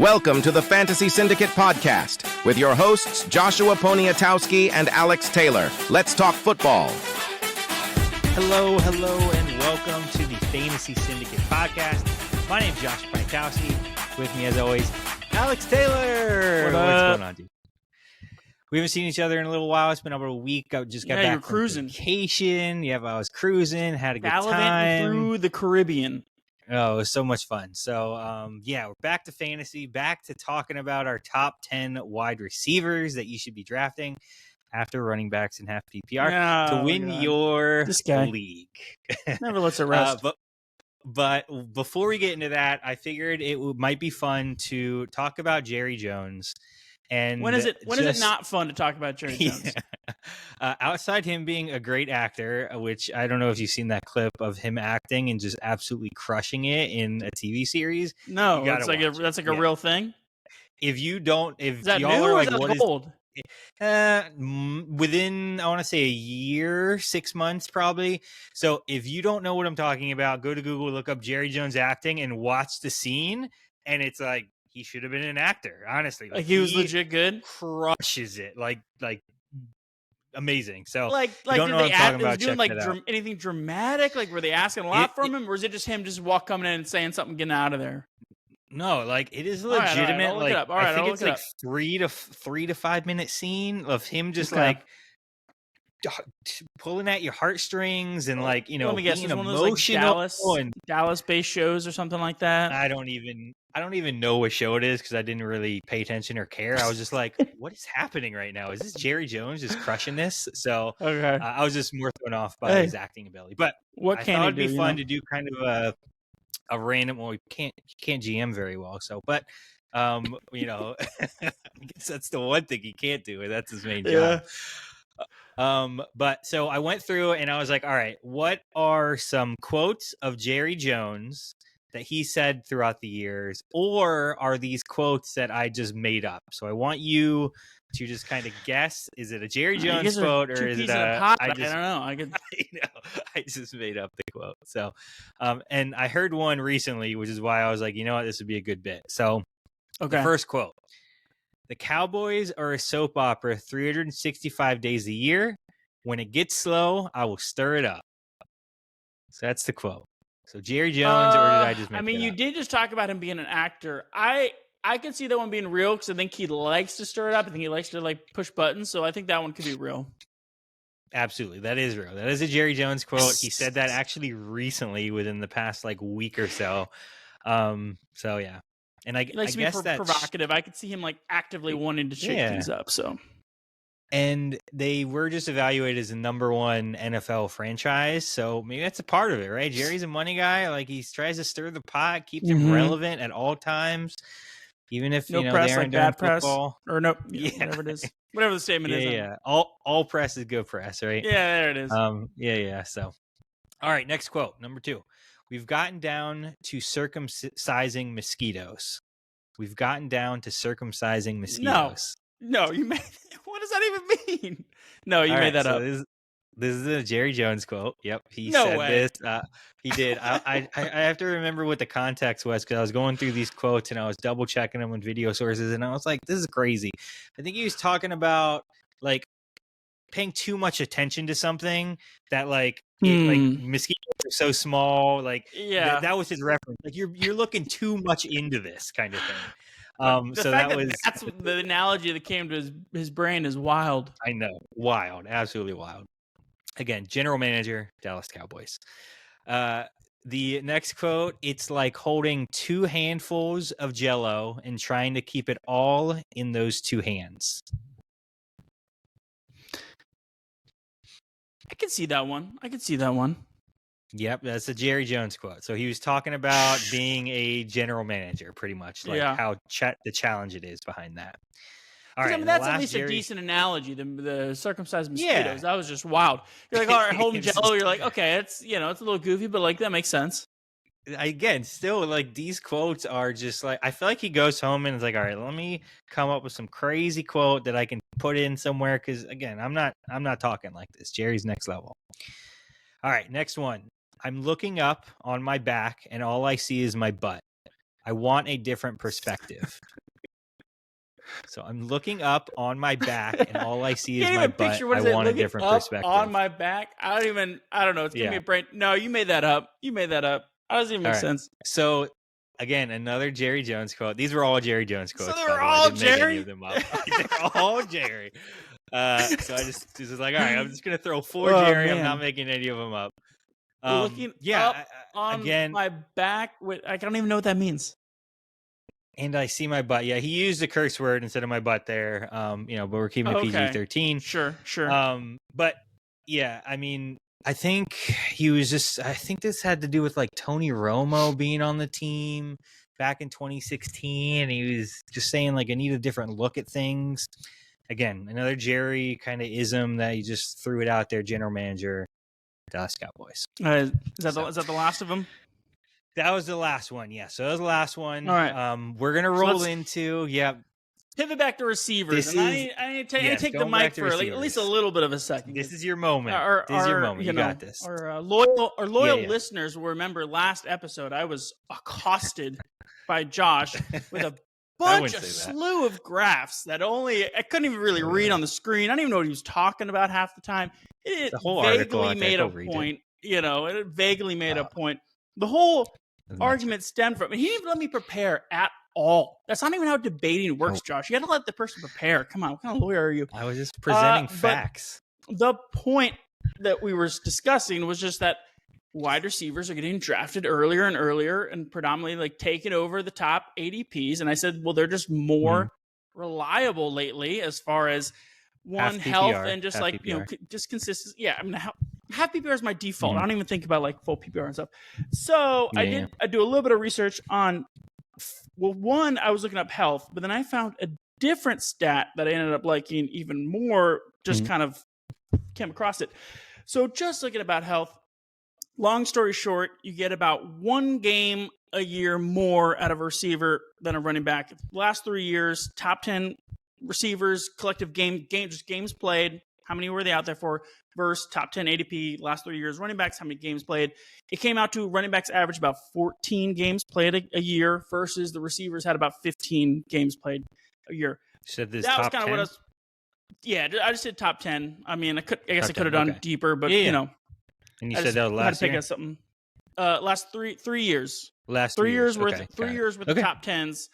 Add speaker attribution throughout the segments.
Speaker 1: Welcome to the Fantasy Syndicate Podcast with your hosts, Joshua Poniatowski and Alex Taylor. Let's talk football.
Speaker 2: Hello, and welcome to the Fantasy Syndicate Podcast. My name's Josh Poniatowski. With me, as always, Alex Taylor. What's going on, dude? We haven't seen each other in a little while. It's been over a week. I just got back from vacation. Yeah, I was cruising, had a good time.
Speaker 3: Through the Caribbean.
Speaker 2: Oh, it was so much fun. So, we're back to fantasy, back to talking about our top 10 wide receivers that you should be drafting after running backs in half-PPR to win your league.
Speaker 3: Never lets it rest.
Speaker 2: But before we get into that, I figured it might be fun to talk about Jerry Jones. And
Speaker 3: when is it not fun to talk about Jerry Jones?
Speaker 2: Outside him being a great actor, which I don't know if you've seen that clip of him acting and just absolutely crushing it in a TV series.
Speaker 3: No, that's like a real thing.
Speaker 2: If you don't,
Speaker 3: is that y'all new are like, or is that old?
Speaker 2: Within, I want to say a year, 6 months probably. So if you don't know what I'm talking about, go to Google, look up Jerry Jones acting and watch the scene. And it's like, he should have been an actor, honestly.
Speaker 3: Like he was legit good.
Speaker 2: Crushes it, like amazing. So
Speaker 3: like
Speaker 2: don't know
Speaker 3: did they
Speaker 2: act?
Speaker 3: Was doing like anything dramatic? Like were they asking a lot from him, or is it just him just coming in and saying something, getting out of there?
Speaker 2: No, like it is legitimate.
Speaker 3: All right,
Speaker 2: I think it's like 3 to 5 minute scene of him just like pulling at your heartstrings and like being emotional.
Speaker 3: Dallas-based shows or something like that.
Speaker 2: I don't even know what show it is because I didn't really pay attention or care. I was just like, what is happening right now? Is this Jerry Jones just crushing this? So I was just more thrown off by his acting ability. But I thought it'd be fun to do kind of a random. Well, you can't GM very well. So, but I guess that's the one thing he can't do, and that's his main job. But so I went through and I was like, all right, what are some quotes of Jerry Jones that he said throughout the years, or are these quotes that I just made up? So I want you to just kind of guess, is it a Jerry Jones quote or is it
Speaker 3: I don't know.
Speaker 2: I just made up the quote. So, and I heard one recently, which is why I was like, you know what, this would be a good bit. So the first quote: the Cowboys are a soap opera 365 days a year. When it gets slow, I will stir it up. So that's the quote. So Jerry Jones, or did I just make
Speaker 3: you did just talk about him being an actor. I can see that one being real because I think he likes to stir it up. I think he likes to like push buttons. So I think that one could be real.
Speaker 2: Absolutely. That is real. That is a Jerry Jones quote. He said that actually recently within the past like week or so. So yeah. And I
Speaker 3: guess that's provocative. I could see him like actively wanting to shake things up. So,
Speaker 2: and they were just evaluated as the number one NFL franchise. So maybe that's a part of it, right? Jerry's a money guy. Like he tries to stir the pot, keep them relevant at all times, even if
Speaker 3: no press,
Speaker 2: they aren't
Speaker 3: like bad
Speaker 2: football.
Speaker 3: Press or no, whatever it is, whatever the statement is.
Speaker 2: Yeah. All press is good press, right?
Speaker 3: Yeah, there it is.
Speaker 2: So, all right, next quote, number 2. We've gotten down to circumcising mosquitoes.
Speaker 3: No, you made. What does that even mean? No, you made that up.
Speaker 2: This is a Jerry Jones quote. Yep, he said this. He did. I have to remember what the context was because I was going through these quotes and I was double checking them with video sources, and I was like, "This is crazy." I think he was talking about like paying too much attention to something that like mosquitoes are so small. Like that was his reference. Like you're looking too much into this kind of thing. So that's
Speaker 3: the analogy that came to his brain is wild.
Speaker 2: I know. Wild. Absolutely wild. Again, general manager, Dallas Cowboys. The next quote, it's like holding 2 handfuls of Jell-O and trying to keep it all in those 2 hands.
Speaker 3: I can see that one.
Speaker 2: Yep, that's a Jerry Jones quote. So he was talking about being a general manager, pretty much, like how the challenge it is behind that.
Speaker 3: All right, that's at least a decent analogy. The circumcised mosquitoes. That was just wild. You're like, all right, holding Jell-O. You're like, okay, it's it's a little goofy, but like that makes sense.
Speaker 2: Again, still like these quotes are just like, I feel like he goes home and is like, all right, let me come up with some crazy quote that I can put in somewhere. Because again, I'm not talking like this. Jerry's next level. All right, next one. I'm looking up on my back and all I see is my butt. I want a different perspective. So I'm looking up on my back, and all I see is my butt.
Speaker 3: What is
Speaker 2: I want a different perspective.
Speaker 3: On my back? I don't know. It's giving me a brain. No, you made that up. That doesn't even make sense.
Speaker 2: So, again, another Jerry Jones quote. These were all Jerry Jones quotes.
Speaker 3: So they're all Jerry?
Speaker 2: Make any of them up. They're all Jerry. So I just was like, all right, I'm just going to throw 4 Jerry. Man. I'm not making any of them up.
Speaker 3: Looking up on my back. I don't even know what that means.
Speaker 2: And I see my butt. Yeah, he used a curse word instead of my butt there. But we're keeping it PG-13.
Speaker 3: Sure.
Speaker 2: But yeah, I mean, I think I think this had to do with like Tony Romo being on the team back in 2016. And he was just saying like, I need a different look at things. Again, another Jerry kind of ism that he just threw it out there. General manager, Dallas Cowboys.
Speaker 3: Is that the last of them?
Speaker 2: That was the last one. Yeah. So that was the last one.
Speaker 3: All right.
Speaker 2: We're going to roll into,
Speaker 3: pivot back to receivers. I need to take the mic for at least a little bit of a second.
Speaker 2: This is your moment. This is your moment. You got this.
Speaker 3: Our loyal listeners will remember last episode I was accosted by Josh with a slew of graphs that I couldn't even really read on the screen. I didn't even know what he was talking about half the time. It vaguely made a point. It vaguely made a point. The whole argument stemmed from it. He didn't even let me prepare at all. That's not even how debating works, Josh. You got to let the person prepare. Come on, what kind of lawyer are you?
Speaker 2: I was just presenting facts.
Speaker 3: The point that we were discussing was just that wide receivers are getting drafted earlier and earlier and predominantly like taking over the top ADPs. And I said, well, they're just more reliable lately as far as health and just like, just consistency. Yeah, I mean, half PPR is my default. I don't even think about like full PPR and stuff. So I do a little bit of research on, one, I was looking up health, but then I found a different stat that I ended up liking even more, just kind of came across it. So just looking about health, long story short, you get about 1 game a year more out of a receiver than a running back. Last 3 years, top 10 receivers, collective games played. How many were they out there for? Versus top 10 ADP last 3 years. Running backs, how many games played? It came out to running backs average about 14 games played a year versus the receivers had about 15 games played a year.
Speaker 2: Said this
Speaker 3: that
Speaker 2: top
Speaker 3: was kind
Speaker 2: 10?
Speaker 3: of what I was. Yeah, I just did top 10. I mean, I guess I could have done deeper, but you know.
Speaker 2: And you said that was last year?
Speaker 3: Something. Last three years.
Speaker 2: Last
Speaker 3: 3 years worth.
Speaker 2: Okay,
Speaker 3: 3 years with the top 10s.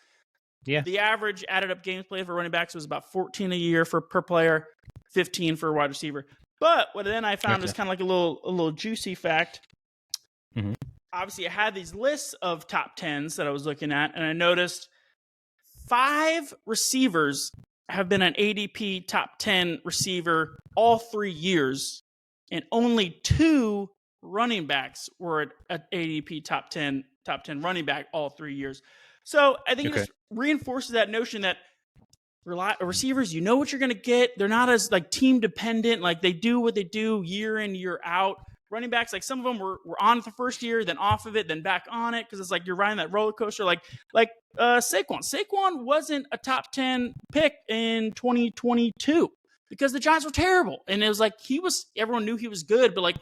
Speaker 2: Yeah.
Speaker 3: The average added up games played for running backs was about 14 a year per player, 15 for a wide receiver. But what then I found is kind of like a little juicy fact.
Speaker 2: Mm-hmm.
Speaker 3: Obviously, I had these lists of top 10s that I was looking at, and I noticed 5 receivers have been an ADP top 10 receiver all 3 years, and only 2 running backs were at ADP top 10 running back all 3 years. So I think it just reinforces that notion that receivers, you know what you're going to get. They're not as like team dependent. Like they do what they do year in, year out. Running backs, like some of them were on the first year, then off of it, then back on it. Cause it's like you're riding that roller coaster. Like Saquon. Saquon wasn't a top 10 pick in 2022 because the Giants were terrible. And it was like, everyone knew he was good, but like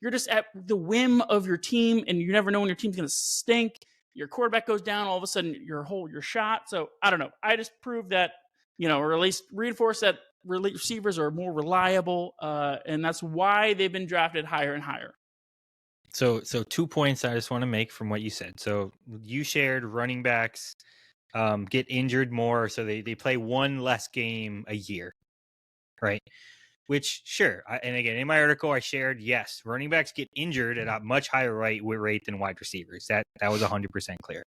Speaker 3: you're just at the whim of your team and you never know when your team's going to stink. Your quarterback goes down, all of a sudden you're shot. So I don't know. I just proved that, or at least reinforce that receivers are more reliable, and that's why they've been drafted higher and higher.
Speaker 2: So 2 points I just want to make from what you said. So you shared running backs get injured more, so they play 1 less game a year, right? Which, sure, and again, in my article I shared, yes, running backs get injured at a much higher rate than wide receivers. That was 100% clear.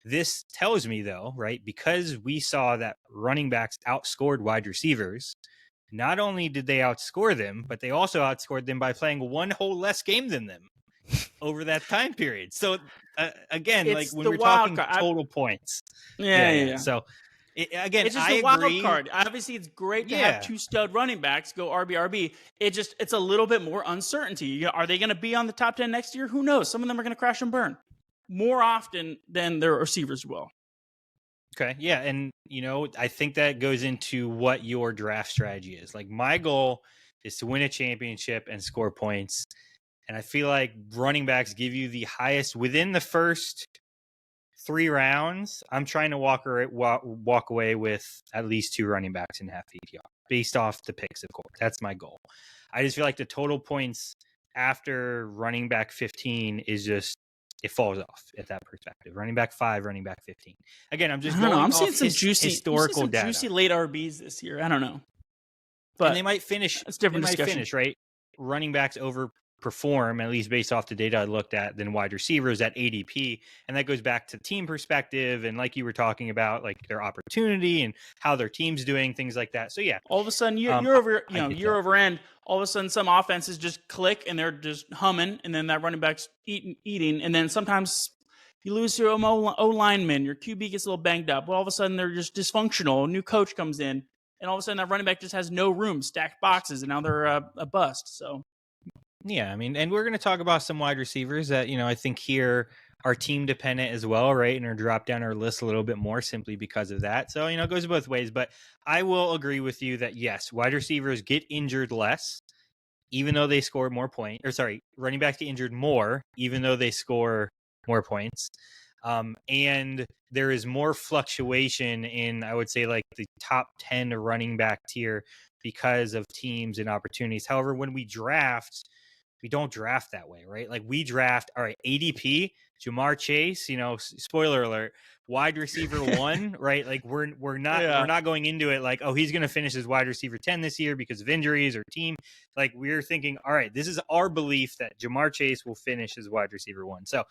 Speaker 2: This tells me, though, right, because we saw that running backs outscored wide receivers, not only did they outscore them, but they also outscored them by playing 1 whole less game than them over that time period. So, again, like when we're talking total points.
Speaker 3: Yeah.
Speaker 2: So, again,
Speaker 3: it's just
Speaker 2: a
Speaker 3: wild card. Obviously, it's great to have 2 stud running backs go RB. It's a little bit more uncertainty. Are they going to be on the top 10 next year? Who knows? Some of them are going to crash and burn more often than their receivers will.
Speaker 2: Okay. Yeah. And, I think that goes into what your draft strategy is. Like my goal is to win a championship and score points. And I feel like running backs give you the highest within the first 3 rounds, I'm trying to walk away with at least 2 running backs in half PPR based off the picks, of course. That's my goal. I just feel like the total points after running back 15 is just, it falls off at that perspective. Running back 5, running back 15. Again, I'm just going
Speaker 3: I'm
Speaker 2: off
Speaker 3: seeing some
Speaker 2: historical data.
Speaker 3: Juicy late RBs this year. I don't know. But
Speaker 2: and they might finish.
Speaker 3: It's different
Speaker 2: they
Speaker 3: discussion.
Speaker 2: might finish, right? Running backs overperform, at least based off the data I looked at, than wide receivers at ADP. And that goes back to team perspective. And like you were talking about, like their opportunity and how their team's doing, things like that. So yeah.
Speaker 3: All of a sudden, year over end, all of a sudden some offenses just click and they're just humming. And then that running back's eating. And then sometimes you lose your O lineman, your QB gets a little banged up. Well, all of a sudden they're just dysfunctional. A new coach comes in. And all of a sudden, that running back just has no room, stacked boxes, and now they're a bust. So,
Speaker 2: yeah, I mean, and we're going to talk about some wide receivers that, I think here are team dependent as well, right? And are dropped down our list a little bit more simply because of that. So, it goes both ways. But I will agree with you that, yes, wide receivers get injured less, even though they score more points. Or sorry, running backs get injured more, even though they score more points. And there is more fluctuation in, I would say, like the top 10 running back tier because of teams and opportunities. However, when we draft, we don't draft that way, right? Like we draft, all right, ADP, Jamar Chase, spoiler alert, wide receiver 1, right? Like we're not going into it like, oh, he's going to finish as wide receiver 10 this year because of injuries or team. Like we're thinking, all right, this is our belief that Jamar Chase will finish as wide receiver 1. So,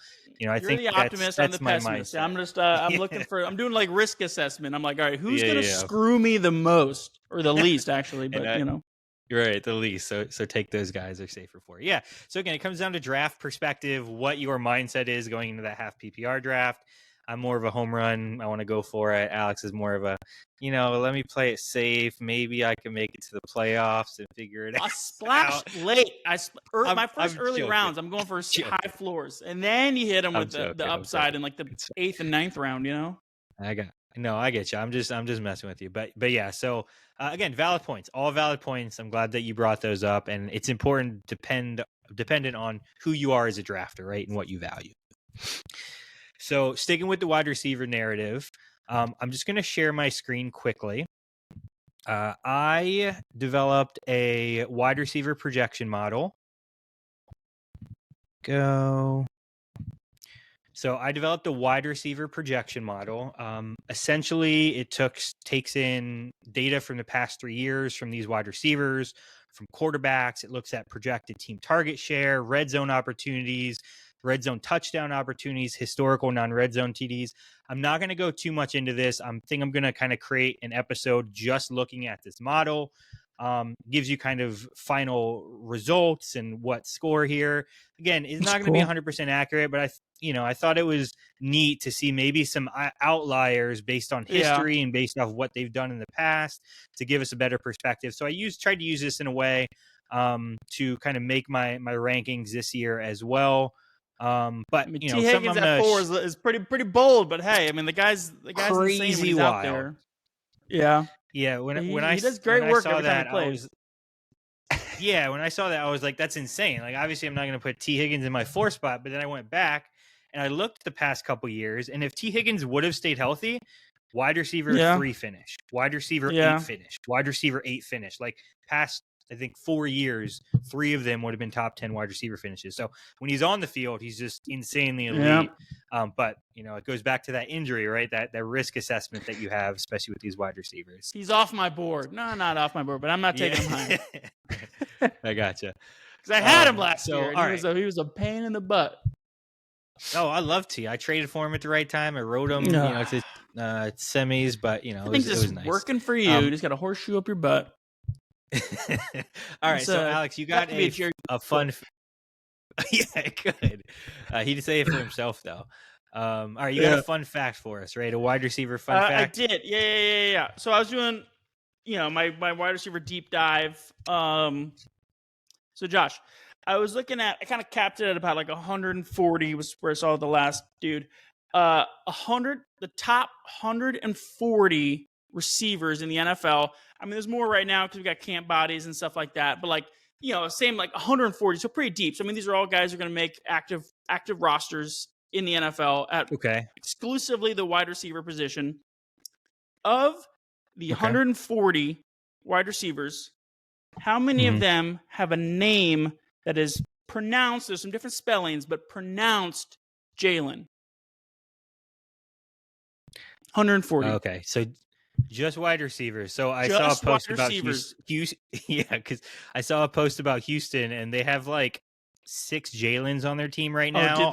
Speaker 2: I think
Speaker 3: the optimist, I'm the pessimist. I'm just I'm looking for, I'm doing like risk assessment. I'm like, all right, who's going to screw me the most or the least actually, but
Speaker 2: You're right, the least. So take those guys, they're safer for you. Yeah. So again, it comes down to draft perspective, what your mindset is going into that half PPR draft. I'm more of a home run. I want to go for it. Alex is more of a, let me play it safe. Maybe I can make it to the playoffs and figure it out.
Speaker 3: I splashed late. My first early rounds, I'm going for high floors. And then you hit them with the upside in like the 8th and 9th round,
Speaker 2: I get you. I'm just messing with you. But yeah, so again, valid points, all valid points. I'm glad that you brought those up, and it's important, dependent on who you are as a drafter, right, and what you value. So sticking with the wide receiver narrative, I'm just going to share my screen quickly. I developed a wide receiver projection model. So I developed a wide receiver projection model. Essentially, it takes in data from the past 3 years from these wide receivers, from quarterbacks. It looks at projected team target share, red zone opportunities, red zone touchdown opportunities, historical non-red zone TDs. I'm not going to go too much into this. I think I'm going to kind of create an episode just looking at this model. Gives you kind of final results and what score here. Again, it's not going to be 100% accurate, but I thought it was neat to see maybe some outliers based on history and based off what they've done in the past to give us a better perspective. So I tried to use this in a way to kind of make my rankings this year as well. But
Speaker 3: T. Higgins at 4 is pretty bold, but hey, I mean the guy's
Speaker 2: crazy
Speaker 3: insane when he's
Speaker 2: wild
Speaker 3: out there. Yeah.
Speaker 2: Yeah, when
Speaker 3: he
Speaker 2: I
Speaker 3: does great
Speaker 2: when
Speaker 3: work
Speaker 2: I saw
Speaker 3: every
Speaker 2: that,
Speaker 3: time he
Speaker 2: I
Speaker 3: plays.
Speaker 2: was when I saw that, I was like, that's insane. Like, obviously, I'm not going to put T. Higgins in my 4 spot, but then I went back and I looked the past couple years, and if T. Higgins would have stayed healthy, wide receiver 3 finish, wide receiver 8 finish, wide receiver 8 finish. Like past, I think 4 years, 3 of them would have been top 10 wide receiver finishes. So when he's on the field, he's just insanely elite. But it goes back to that injury, right? That risk assessment that you have, especially with these wide receivers.
Speaker 3: He's off my board. No, not off my board, but I'm not taking him high.
Speaker 2: I gotcha.
Speaker 3: Because I had him last year. And he was a pain in the butt.
Speaker 2: Oh, I love T. I traded for him at the right time. I wrote him, to semis, but it was nice.
Speaker 3: Working for you. You just got a horseshoe up your butt.
Speaker 2: All right, so Alex, you got a fun. Yeah, it could. He did say it for himself, though. All right, you got a fun fact for us, right? A wide receiver fun fact.
Speaker 3: I did. Yeah. So I was doing, my wide receiver deep dive. So Josh, I was looking at. I kind of capped it at about like 140 was where I saw the last dude. 100, the top 140 receivers in the NFL. I mean, there's more right now because we got camp bodies and stuff like that. But same like 140, so pretty deep. So I mean, these are all guys who are going to make active rosters in the NFL at exclusively the wide receiver position. Of the 140 wide receivers, how many of them have a name that is pronounced? There's some different spellings, but pronounced Jalen. 140.
Speaker 2: Okay, so just wide receivers. So I saw a post about Houston. Yeah, because I saw a post about Houston, and they have like 6 Jalens on their team right now,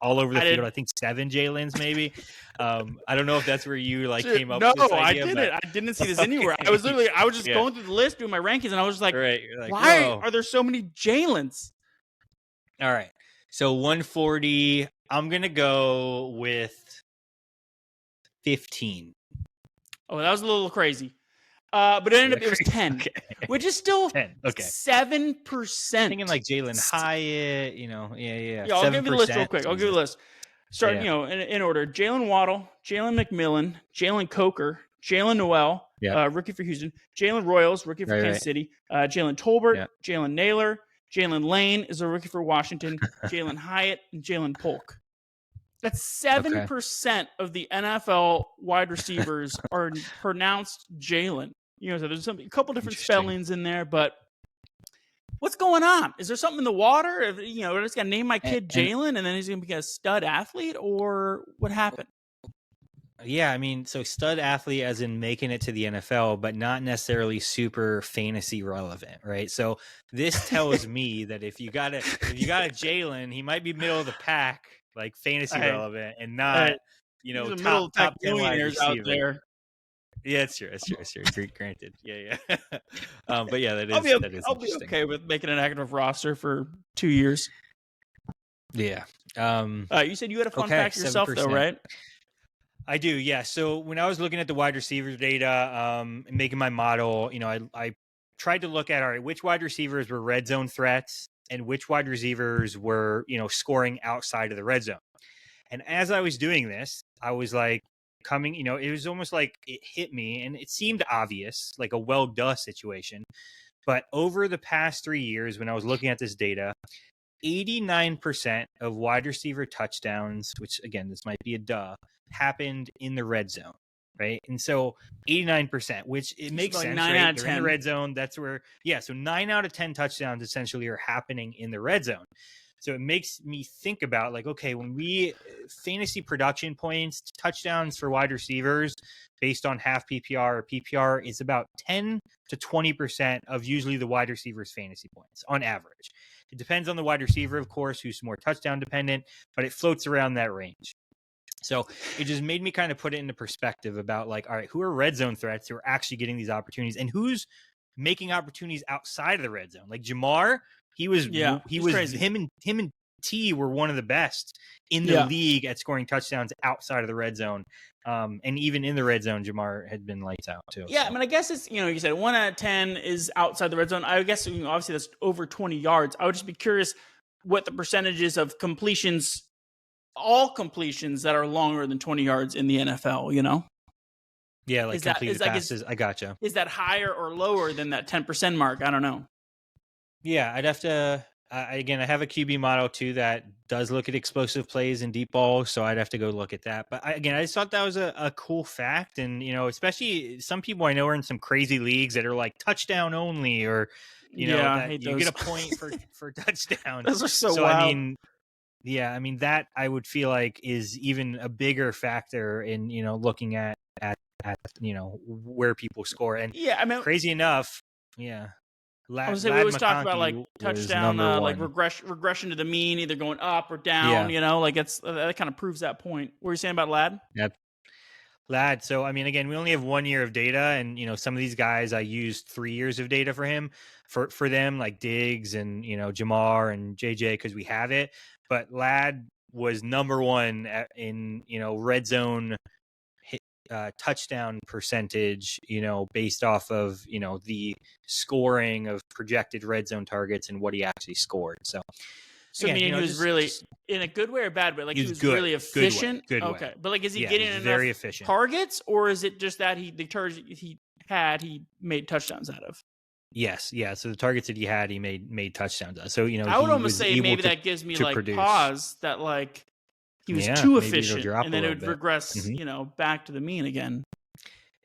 Speaker 2: all over the field. I think 7 Jalens, maybe. I don't know if that's where you came up with this idea.
Speaker 3: No, I didn't see this anywhere. I was just going through the list, doing my rankings, and I was like, why are there so many Jalens?
Speaker 2: All right. So 140, I'm going to go with 15.
Speaker 3: Oh, that was a little crazy. But it ended up, it was 10, which is still
Speaker 2: 10. Okay.
Speaker 3: 7%.
Speaker 2: Thinking like Jalen Hyatt, Yeah,
Speaker 3: I'll give you the list real quick. I'll give you the list. Start, in order. Jalen Waddle, Jalen McMillan, Jalen Coker, Jalen Noel, rookie for Houston, Jalen Royals, rookie for Kansas City, Jalen Tolbert, Jalen Naylor, Jalen Lane is a rookie for Washington, Jalen Hyatt, and Jalen Polk. That's 7% of the NFL wide receivers are pronounced Jalen. So there's a couple different spellings in there, but what's going on? Is there something in the water? I just got to name my kid Jalen, and then he's going to be a stud athlete, or what happened?
Speaker 2: Yeah, I mean, so stud athlete as in making it to the NFL, but not necessarily super fantasy relevant, right? So this tells me that if you got a Jalen, he might be middle of the pack, like fantasy relevant, and not top 10 wide receiver out there. Yeah, it's true. Granted. Yeah. But yeah, that is.
Speaker 3: I'll be okay with making an active roster for 2 years.
Speaker 2: Yeah.
Speaker 3: You said you had a fun fact yourself, 7%. Though, right?
Speaker 2: I do, yeah. So when I was looking at the wide receiver data, making my model, I tried to look at which wide receivers were red zone threats and which wide receivers were, scoring outside of the red zone. And as I was doing this, I was like it was almost like it hit me, and it seemed obvious, like a well-duh situation. But over the past 3 years, when I was looking at this data, 89% of wide receiver touchdowns, which again, this might be a duh, happened in the red zone, right? And so 89%, which it makes sense, 9 out of 10 in the red zone. That's where, so 9 out of 10 touchdowns essentially are happening in the red zone. So it makes me think about when we fantasy production points, touchdowns for wide receivers based on half PPR or PPR is about 10 to 20% of usually the wide receiver's fantasy points on average. It depends on the wide receiver, of course, who's more touchdown dependent, but it floats around that range. So it just made me kind of put it into perspective about all right, who are red zone threats who are actually getting these opportunities, and who's making opportunities outside of the red zone? Like Jamar, he was crazy. Him and T were one of the best in the league at scoring touchdowns outside of the red zone. And even in the red zone, Jamar had been lights out too.
Speaker 3: Yeah, so. I mean, I guess it's, you said 1 out of 10 is outside the red zone. I guess obviously that's over 20 yards. I would just be curious what the percentages of completions, all completions that are longer than 20 yards in the NFL,
Speaker 2: Yeah, like completed passes. I gotcha.
Speaker 3: Is that higher or lower than that 10% mark? I don't know.
Speaker 2: Yeah, I'd have to. Again, I have a QB model too that does look at explosive plays and deep balls, so I'd have to go look at that. But I just thought that was a cool fact, and especially some people I know are in some crazy leagues that are like touchdown only, or you get a point for touchdowns.
Speaker 3: Those are so wild.
Speaker 2: I mean that I would feel like is even a bigger factor in looking at where people score. And crazy enough,
Speaker 3: we always talk about like touchdown, like regression to the mean, either going up or down. That kind of proves that point. What were you saying about Ladd?
Speaker 2: Yep. Ladd. So I mean, again, we only have 1 year of data, and some of these guys I used 3 years of data for him, for them, like Diggs and Jamar and JJ, because we have it. But Ladd was number 1 in red zone touchdown percentage, based off of the scoring of projected red zone targets and what he actually scored. So
Speaker 3: again, he was really in a good way or bad way, like he was good, really efficient.
Speaker 2: Good way.
Speaker 3: Okay, but like, is he getting enough targets, or is it just that the targets he made touchdowns out of?
Speaker 2: Yes, yeah. So the targets that he had, he made touchdowns out. So
Speaker 3: I would almost say maybe that gives me like produce. Pause that like he was too
Speaker 2: maybe
Speaker 3: efficient, and then it would
Speaker 2: bit.
Speaker 3: regress, back to the mean again.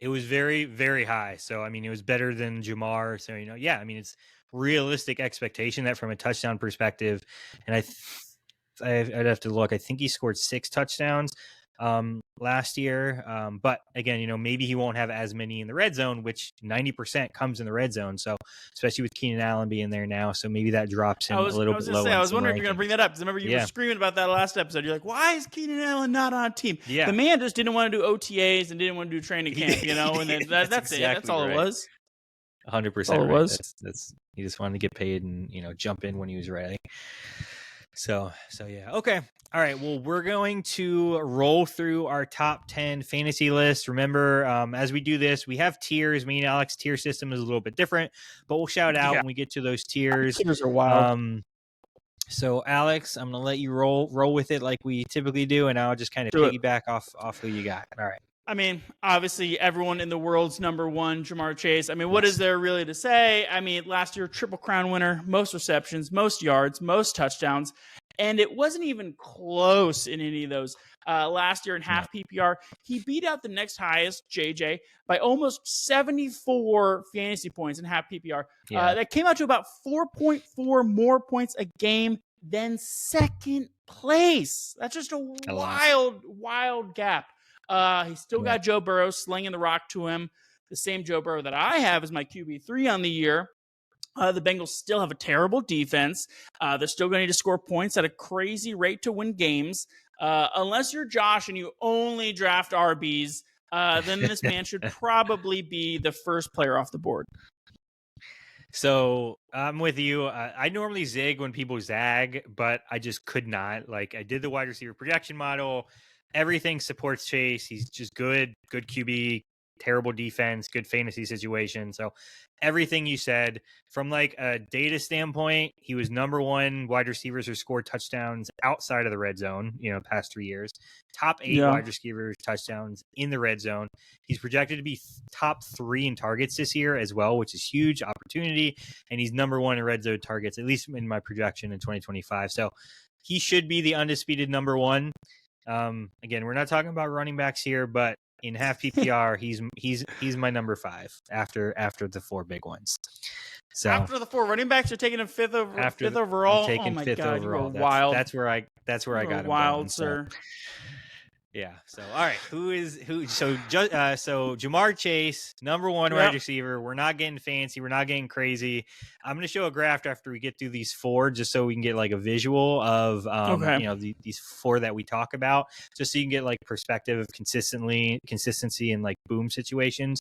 Speaker 2: It was very, very high. So, I mean, it was better than Jamar. So, I mean, it's realistic expectation that from a touchdown perspective, and I'd have to look. I think he scored 6 touchdowns last year. But again, maybe he won't have as many in the red zone, which 90% comes in the red zone. So especially with Keenan Allen being there now. So maybe that drops him a little bit low.
Speaker 3: I was wondering if you're going to bring that up, because I remember you were screaming about that last episode. You're like, why is Keenan Allen not on a team?
Speaker 2: Yeah.
Speaker 3: The man just didn't want to do OTAs and didn't want to do training camp, and then that's it. That's all it was.
Speaker 2: 100% right. That's he just wanted to get paid and jump in when he was ready. So yeah. Okay. All right. Well, we're going to roll through our top 10 fantasy list. Remember, as we do this, we have tiers. Me and Alex tier system is a little bit different, but we'll shout out when we get to those tiers.
Speaker 3: Tiers are wild.
Speaker 2: So Alex, I'm gonna let you roll with it like we typically do, and I'll just kind of piggyback off who you got. All right.
Speaker 3: I mean, obviously, everyone in the world's number one, Jamar Chase. I mean, what is there really to say? I mean, last year, Triple Crown winner, most receptions, most yards, most touchdowns, and it wasn't even close in any of those. Last year in half PPR, he beat out the next highest, JJ, by almost 74 fantasy points in half PPR. That came out to about 4.4 more points a game than second place. That's just a wild gap. He still got Joe Burrow slinging the rock to him, the same Joe Burrow that I have as my QB3 on the year. The Bengals still have a terrible defense. They're still going to need to score points at a crazy rate to win games. Unless you're Josh and you only draft RBs, then this man should probably be the first player off the board.
Speaker 2: So I'm with you. I normally zig when people zag, but I just could not. Like, I did the wide receiver projection model. Everything supports Chase. He's just good QB, terrible defense, good fantasy situation. So everything you said, from like a data standpoint, he was number one wide receivers who scored touchdowns outside of the red zone, past 3 years. Top 8 wide receivers touchdowns in the red zone. He's projected to be top 3 in targets this year as well, which is huge opportunity. And he's number 1 in red zone targets, at least in my projection in 2025. So he should be the undisputed number 1. Again, we're not talking about running backs here, but in half PPR, he's my number 5 after the 4 big ones. So
Speaker 3: after the 4 running backs, you're taking him fifth overall.
Speaker 2: I'm taking fifth overall.
Speaker 3: Wild.
Speaker 2: That's where I got him.
Speaker 3: Wild,
Speaker 2: going,
Speaker 3: sir.
Speaker 2: So. Yeah. So all right, who? So Jamar Chase, number 1 wide receiver. We're not getting fancy. We're not getting crazy. I'm going to show a graph after we get through these 4, just so we can get like a visual of these 4 that we talk about, just so you can get like perspective of consistency and like boom situations.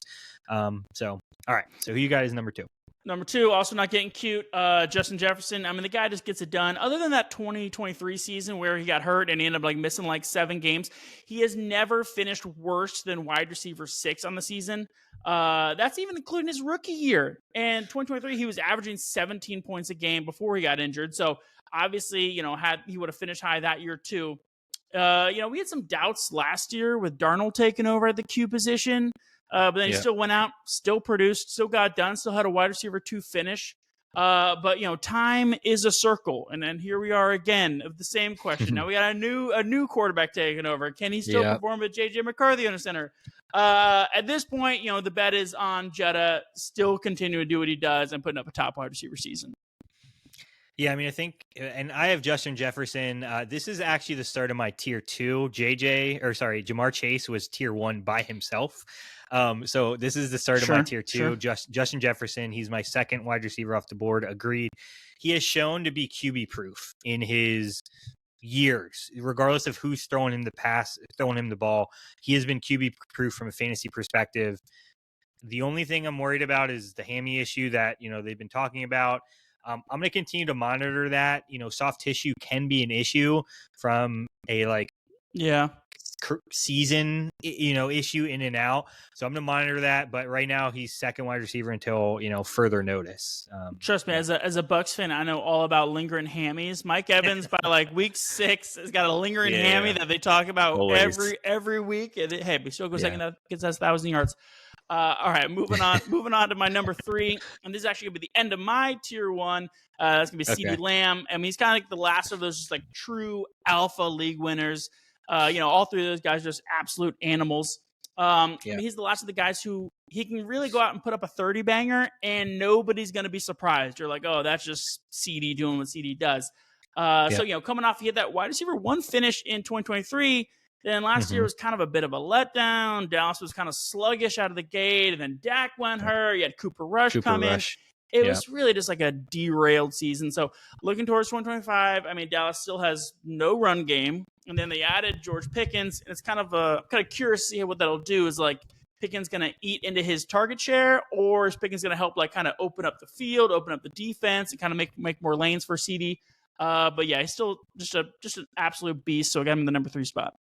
Speaker 2: So all right. So who you got is number 2?
Speaker 3: Number 2, also not getting cute, Justin Jefferson. I mean, the guy just gets it done. Other than that 2023 season where he got hurt and he ended up missing 7 games, he has never finished worse than wide receiver 6 on the season. That's even including his rookie year. And 2023, he was averaging 17 points a game before he got injured. So obviously, he would have finished high that year too. We had some doubts last year with Darnold taking over at the Q position. But then he still went out, still produced, still got done, still had a wide receiver 2 finish. But time is a circle. And then here we are again of the same question. Now we got a new quarterback taking over. Can he still perform with JJ McCarthy under center? At this point, the bet is on Jetta still continue to do what he does and putting up a top wide receiver season.
Speaker 2: Yeah, I mean, I think, and I have Justin Jefferson. This is actually the start of my tier 2. Jamar Chase was tier 1 by himself. So this is the start of my tier 2. Justin Jefferson, he's my 2nd wide receiver off the board. Agreed. He has shown to be QB proof in his years, regardless of who's throwing him the ball. He has been QB proof from a fantasy perspective. The only thing I'm worried about is the hammy issue that, they've been talking about. I'm going to continue to monitor that. Soft tissue can be an issue from a season, issue in and out. So I'm going to monitor that. But right now he's 2nd wide receiver until, further notice.
Speaker 3: Trust me, as a Bucs fan, I know all about lingering hammies. Mike Evans by week 6 has got a lingering hammy that they talk about every week. But he still goes second, gets us 1,000 yards. All right, moving on to my number 3, and this is actually gonna be the end of my tier 1. That's gonna be CeeDee Lamb. I mean, he's kind of like the last of those just true alpha league winners. All three of those guys are just absolute animals. I mean, he's the last of the guys who he can really go out and put up a 30 banger, and nobody's going to be surprised. You're like, oh, that's just CeeDee doing what CeeDee does. So, coming off, he had that wide receiver one finish in 2023. Then last year was kind of a bit of a letdown. Dallas was kind of sluggish out of the gate, and then Dak went hurt. You had Cooper Rush come in. It was really just like a derailed season. So looking towards 2025, I mean, Dallas still has no run game. And then they added George Pickens. And it's kind of curious to see what that'll do. Is like Pickens going to eat into his target share, or is Pickens going to help like kind of open up the field, open up the defense, and kind of make more lanes for CeeDee? But yeah, he's still just an absolute beast. So I got him in the number 3 spot.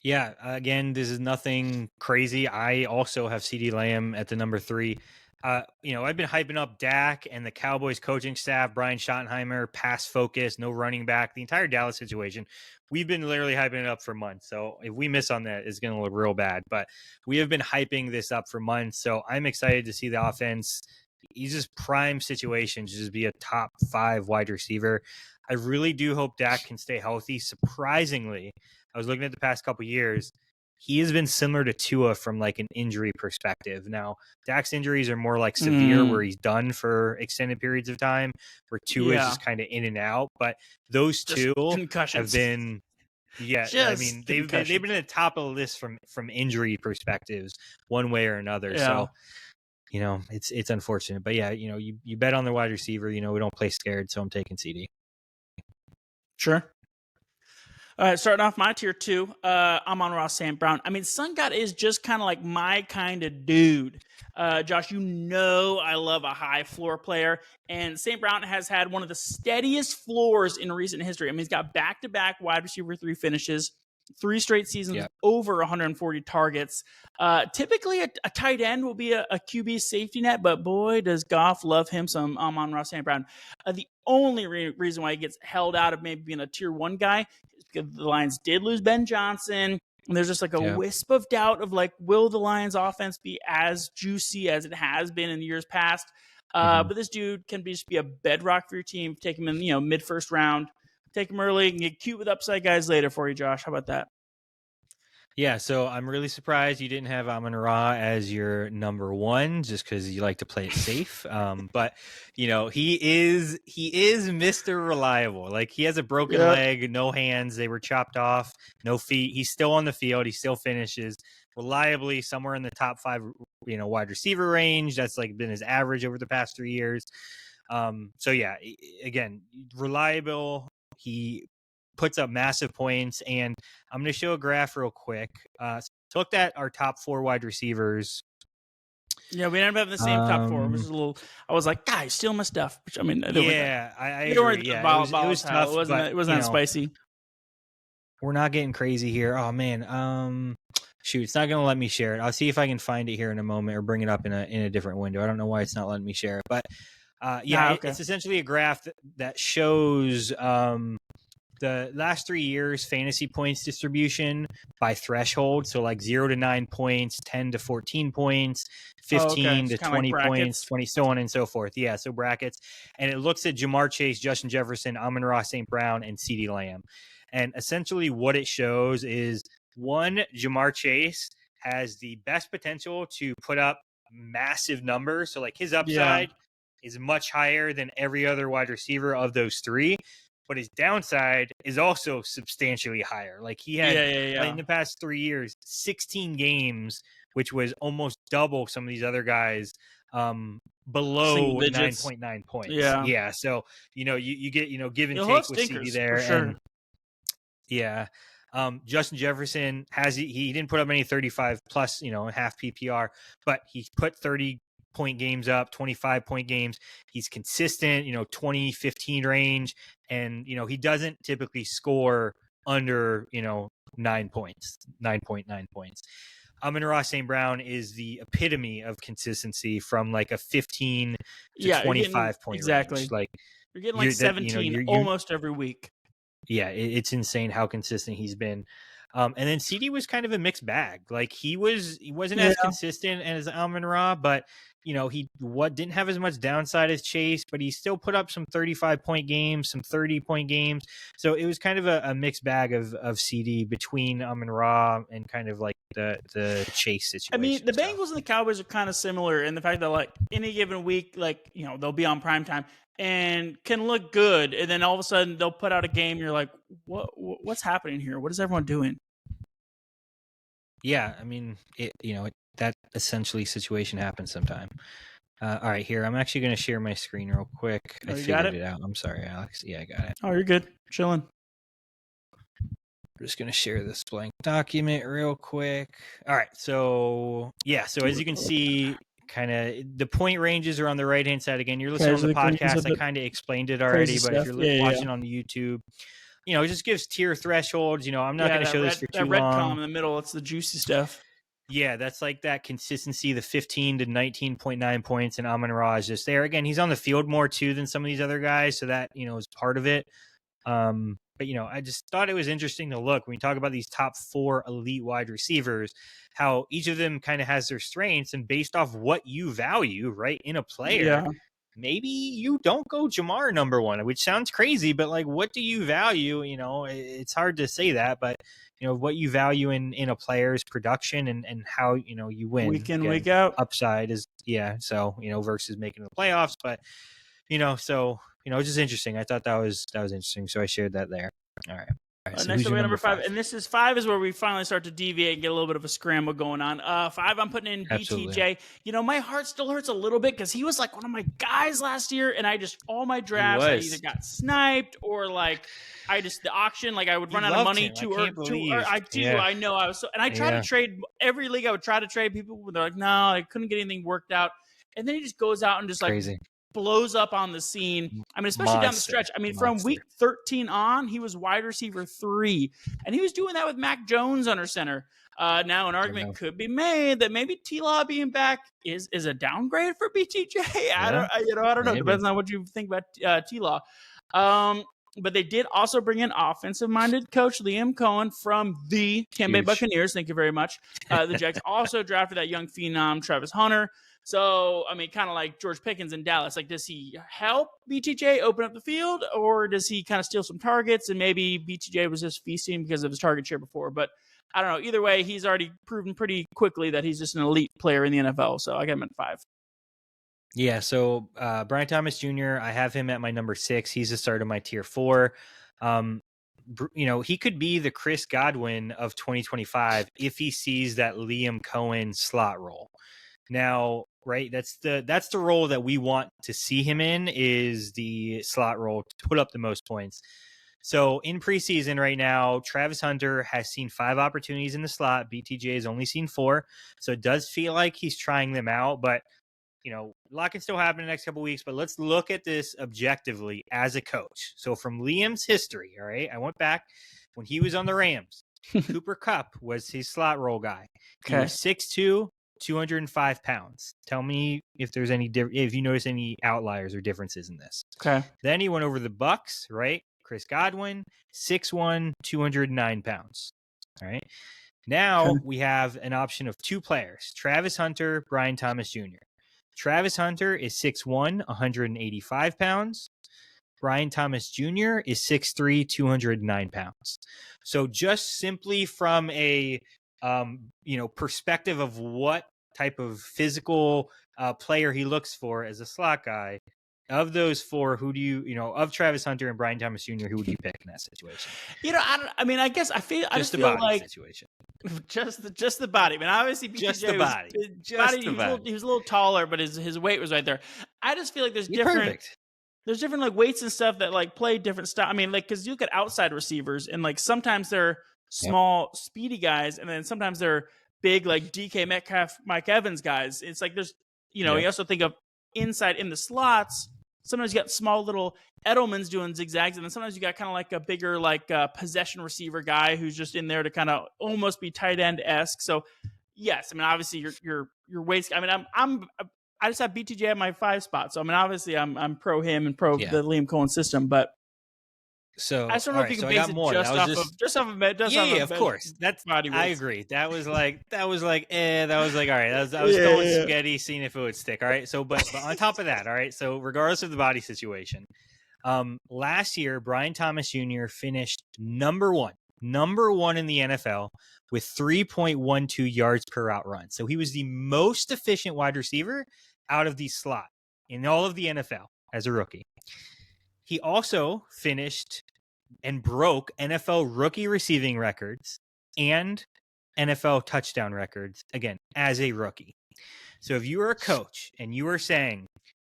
Speaker 2: Yeah, again, this is nothing crazy. I also have CeeDee Lamb at the number 3. I've been hyping up Dak and the Cowboys coaching staff, Brian Schottenheimer, pass focus, no running back, the entire Dallas situation. We've been literally hyping it up for months. So if we miss on that, it's going to look real bad. But we have been hyping this up for months. So I'm excited to see the offense. He's just prime situation to just be a top 5 wide receiver. I really do hope Dak can stay healthy. Surprisingly, I was looking at the past couple of years. He has been similar to Tua from like an injury perspective. Now, Dak's injuries are more like severe where he's done for extended periods of time, where Tua is just kind of in and out. But those two have been, I mean, they've been at the top of the list from injury perspectives, one way or another. Yeah. So, it's unfortunate. But yeah, you bet on the wide receiver. We don't play scared, so I'm taking CeeDee.
Speaker 3: Sure. All right, starting off my tier 2, Amon-Ra St. Brown. I mean, Sun God is just kind of like my kind of dude. Josh, I love a high floor player, and St. Brown has had one of the steadiest floors in recent history. I mean, he's got back-to-back wide receiver 3 finishes, 3 straight seasons, over 140 targets. Typically, a tight end will be a QB safety net, but boy, does Goff love him some Amon-Ra St. Brown. The only reason why he gets held out of maybe being a tier 1 guy is because the Lions did lose Ben Johnson. And there's just like a wisp of doubt of like, will the Lions offense be as juicy as it has been in the years past? But this dude can just be a bedrock for your team. Take him in, mid-first round. Take him early and get cute with upside guys later for you, Josh. How about that?
Speaker 2: Yeah, so I'm really surprised you didn't have Amon-Ra as your number 1, just because you like to play it safe. But he is Mr. Reliable. Like, he has a broken leg, no hands, they were chopped off, no feet. He's still on the field. He still finishes reliably somewhere in the top 5, wide receiver range. That's like been his average over the past 3 years. So yeah, again, reliable. He puts up massive points, and I'm going to show a graph real quick. So looked at our top 4 wide receivers.
Speaker 3: Yeah, we ended up having the same top 4, which is a little. I was like, guys, steal my stuff. Which, I mean,
Speaker 2: I agree. Yeah, it was tough.
Speaker 3: It wasn't that spicy.
Speaker 2: We're not getting crazy here. Oh man, shoot, it's not going to let me share it. I'll see if I can find it here in a moment or bring it up in a different window. I don't know why it's not letting me share it, but it's essentially a graph that shows the last 3 years fantasy points distribution by threshold. So like 0 to 9 points, 10 to 14 points, 15 to 20 points, 20, so on and so forth. Yeah, so brackets. And it looks at Jamar Chase, Justin Jefferson, Amon-Ra St. Brown, and CeeDee Lamb. And essentially what it shows is, 1, Jamar Chase has the best potential to put up massive numbers. So like his upside is much higher than every other wide receiver of those 3. But his downside is also substantially higher. Like he had in the past 3 years, 16 games, which was almost double some of these other guys below 9.9 points. Yeah. So, you get, give and take with CeeDee there.
Speaker 3: For sure.
Speaker 2: And Justin Jefferson he didn't put up any 35 plus, half PPR, but he put 30-point games up, 25-point games. He's consistent, 20, 15 range. And, he doesn't typically score under, 9 points, 9.9 points. Amon-Ra St. Brown is the epitome of consistency from like a 15 to 25 point range. Like
Speaker 3: you're getting 17 almost every week.
Speaker 2: Yeah, it's insane how consistent he's been. And then CeeDee was kind of a mixed bag. Like he wasn't as consistent as Amon-Ra, but he didn't have as much downside as Chase, but he still put up some 35-point games, some 30-point games. So it was kind of a mixed bag of CeeDee between Amon-Ra and kind of like the Chase situation.
Speaker 3: I mean, the Bengals and the Cowboys are kind of similar in the fact that like any given week, like, they'll be on primetime and can look good. And then all of a sudden they'll put out a game. You're like, what's happening here? What is everyone doing?
Speaker 2: Yeah. I mean, that essentially situation happens sometime. All right, here. I'm actually going to share my screen real quick. I figured it out. I'm sorry, Alex. Yeah, I got it.
Speaker 3: Oh, you're good. Chilling.
Speaker 2: I'm just going to share this blank document real quick. All right. So as you can see, kind of the point ranges are on the right-hand side. Again, you're listening to the podcast. I kind of explained it already, but if you're watching on the YouTube, it just gives tier thresholds. I'm not going to show this for too long. That red
Speaker 3: column in the middle, it's the juicy stuff.
Speaker 2: Yeah, that's like that consistency, the 15 to 19.9 points, and Amon-Ra is just there. Again, he's on the field more too than some of these other guys, so that, is part of it. But, I just thought it was interesting to look when you talk about these top 4 elite wide receivers, how each of them kind of has their strengths, and based off what you value, right, in a player, maybe you don't go Jamar number 1, which sounds crazy, but like, what do you value? It's hard to say that, but what you value in a player's production and how, you win
Speaker 3: week in, week out.
Speaker 2: Upside is, so, versus making the playoffs. But, so, it's just interesting. I thought that was interesting. So I shared that there. All right. So
Speaker 3: next up, we got number 5. And this is 5 is where we finally start to deviate and get a little bit of a scramble going on. 5, I'm putting in BTJ. My heart still hurts a little bit because he was like one of my guys last year. And all my drafts, I either got sniped or like, the auction, like I would run out of money I know. I was and I tried to trade every league. I would try to trade people. They're like, no, I couldn't get anything worked out. And then he just goes out and just like blows up on the scene. I mean, especially down the stretch. I mean, from week 13 on, he was wide receiver 3, and he was doing that with Mac Jones under center. Now, an argument could be made that maybe T-Law being back is a downgrade for BTJ. I don't know. Maybe. Depends on what you think about T-Law. But they did also bring in offensive-minded coach Liam Cohen from the Tampa Bay Buccaneers. Thank you very much. The Jags also drafted that young phenom, Travis Hunter. So, I mean, kind of like George Pickens in Dallas. Like, does he help BTJ open up the field, or does he kind of steal some targets and maybe BTJ was just feasting because of his target share before? But I don't know. Either way, he's already proven pretty quickly that he's just an elite player in the NFL. So I got him at 5.
Speaker 2: Yeah, so Brian Thomas Jr., I have him at my number 6. He's the start of my tier 4. He could be the Chris Godwin of 2025 if he sees that Liam Cohen slot role. Now, right, that's the role that we want to see him in, is the slot role to put up the most points. So in preseason right now, Travis Hunter has seen 5 opportunities in the slot. BTJ has only seen 4. So it does feel like he's trying them out, but a lot can still happen in the next couple of weeks, but let's look at this objectively as a coach. So from Liam's history, all right, I went back when he was on the Rams. Cooper Kupp was his slot roll guy. He was 6'2", 205 pounds. Tell me if there's if you notice any outliers or differences in this.
Speaker 3: Okay.
Speaker 2: Then he went over the Bucks, right? Chris Godwin, 6'1", 209 pounds. All right. Now we have an option of 2 players, Travis Hunter, Brian Thomas Jr. Travis Hunter is 6'1", 185 pounds. Brian Thomas Jr. is 6'3", 209 pounds. So just simply from a perspective of what type of physical player he looks for as a slot guy, of those 4, who do you of Travis Hunter and Brian Thomas Jr., who would you pick in that situation?
Speaker 3: I guess I just feel like situation. Just the body. I mean, obviously, BTJ
Speaker 2: just the body.
Speaker 3: He was a little taller, but his weight was right there. I just feel like there's different like weights and stuff that like play different stuff. I mean, like, because you look at outside receivers and like sometimes they're small, speedy guys, and then sometimes they're big, like DK Metcalf, Mike Evans guys. It's like there's you also think of inside in the slots. Sometimes you got small little Edelmans doing zigzags, and then sometimes you got kind of like a bigger like possession receiver guy who's just in there to kind of almost be tight end-esque. So yes, I mean obviously your weights. I mean I just have BTJ at my 5 spot. So I mean obviously I'm pro him and pro the Liam Cohen system, but
Speaker 2: So
Speaker 3: I just don't know if you can base it just off of
Speaker 2: of course. That's
Speaker 3: body weight.
Speaker 2: I agree. That was like all right. I was throwing spaghetti, seeing if it would stick. All right. So, but on top of that, all right. So, regardless of the body situation, last year Brian Thomas Jr. finished number one in the NFL with 3.12 yards per route run. So he was the most efficient wide receiver out of the slot in all of the NFL as a rookie. He also finished and broke NFL rookie receiving records and NFL touchdown records, again, as a rookie. So if you are a coach and you are saying,